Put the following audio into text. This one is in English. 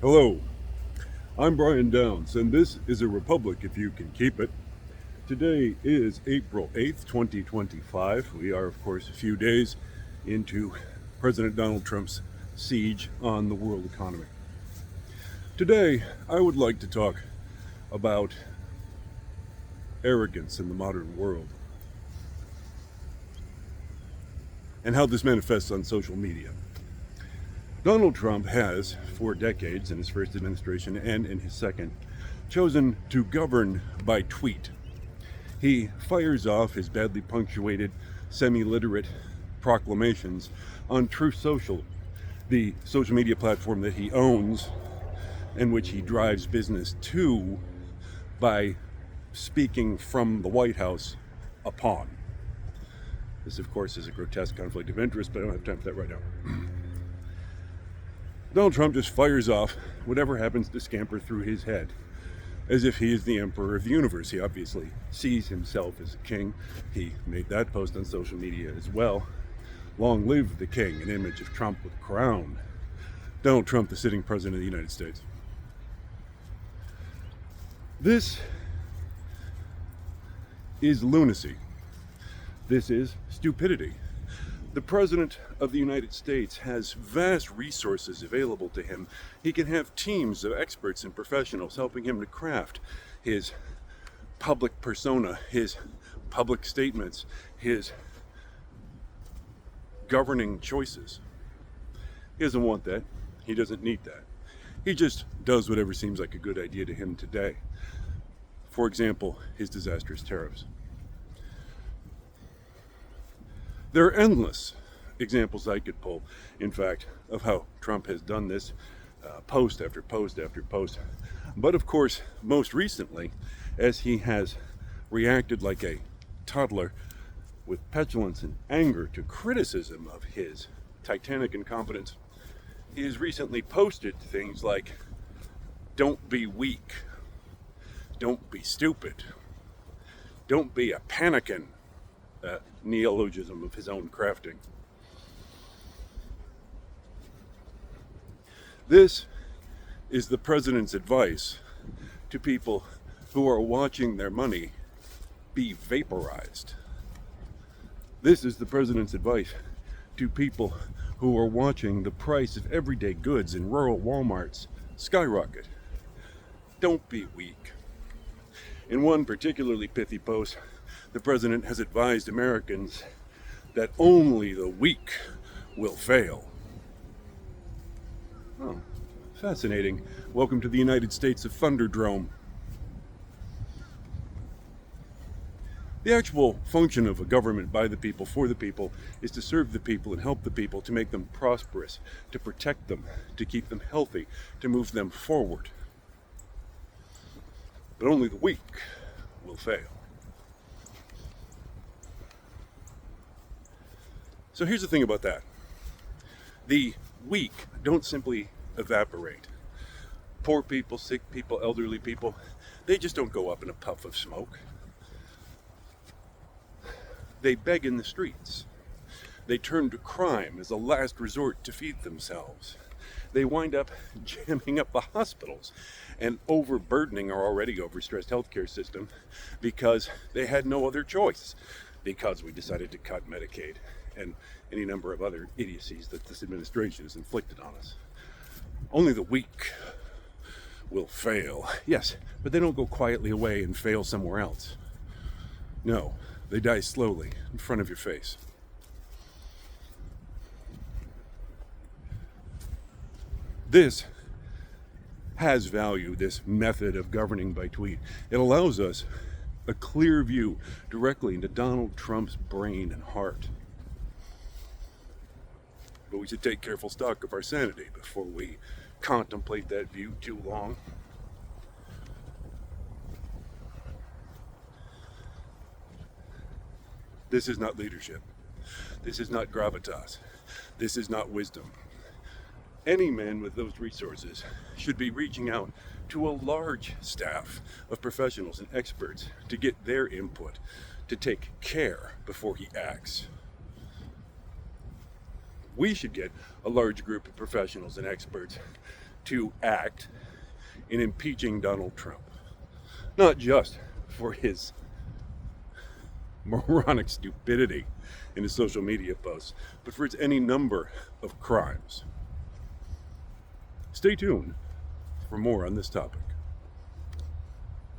Hello, I'm Brian Downs, and this is a Republic if you can keep it. Today is April 8th, 2025. We are, of course, a few days into President Donald Trump's siege on the world economy. Today, I would like to talk about arrogance in the modern world and how this manifests on social media. Donald Trump has, for decades in his first administration and in his second, chosen to govern by tweet. He fires off his badly punctuated, semi-literate proclamations on Truth Social, the social media platform that he owns and which he drives business to by speaking from the White House upon. This, of course, is a grotesque conflict of interest, but I don't have time for that right now. Donald Trump just fires off whatever happens to scamper through his head, as if he is the emperor of the universe. He obviously sees himself as a king. He made that post on social media as well. Long live the king, an image of Trump with a crown. Donald Trump, the sitting president of the United States. This is lunacy. This is stupidity. The President of the United States has vast resources available to him. He can have teams of experts and professionals helping him to craft his public persona, his public statements, his governing choices. He doesn't want that. He doesn't need that. He just does whatever seems like a good idea to him today. For example, his disastrous tariffs. There are endless examples I could pull, in fact, of how Trump has done this post after post after post. But of course, most recently, as he has reacted like a toddler with petulance and anger to criticism of his titanic incompetence, he has recently posted things like, "Don't be weak, don't be stupid, don't be a panickin," a neologism of his own crafting. This is the president's advice to people who are watching their money be vaporized. This is the president's advice to people who are watching the price of everyday goods in rural Walmarts skyrocket. Don't be weak. In one particularly pithy post, the president has advised Americans that only the weak will fail. Oh, fascinating. Welcome to the United States of Thunderdrome. The actual function of a government by the people, for the people, is to serve the people and help the people, to make them prosperous, to protect them, to keep them healthy, to move them forward. But only the weak will fail. So here's the thing about that. The weak don't simply evaporate. Poor people, sick people, elderly people, they just don't go up in a puff of smoke. They beg in the streets. They turn to crime as a last resort to feed themselves. They wind up jamming up the hospitals and overburdening our already overstressed healthcare system because they had no other choice, because we decided to cut Medicaid and any number of other idiocies that this administration has inflicted on us. Only the weak will fail. Yes, but they don't go quietly away and fail somewhere else. No, they die slowly in front of your face. This has value, this method of governing by tweet. It allows us a clear view directly into Donald Trump's brain and heart. But we should take careful stock of our sanity before we contemplate that view too long. This is not leadership. This is not gravitas. This is not wisdom. Any man with those resources should be reaching out to a large staff of professionals and experts to get their input, to take care before he acts. We should get a large group of professionals and experts to act in impeaching Donald Trump. Not just for his moronic stupidity in his social media posts, but for its any number of crimes. Stay tuned for more on this topic.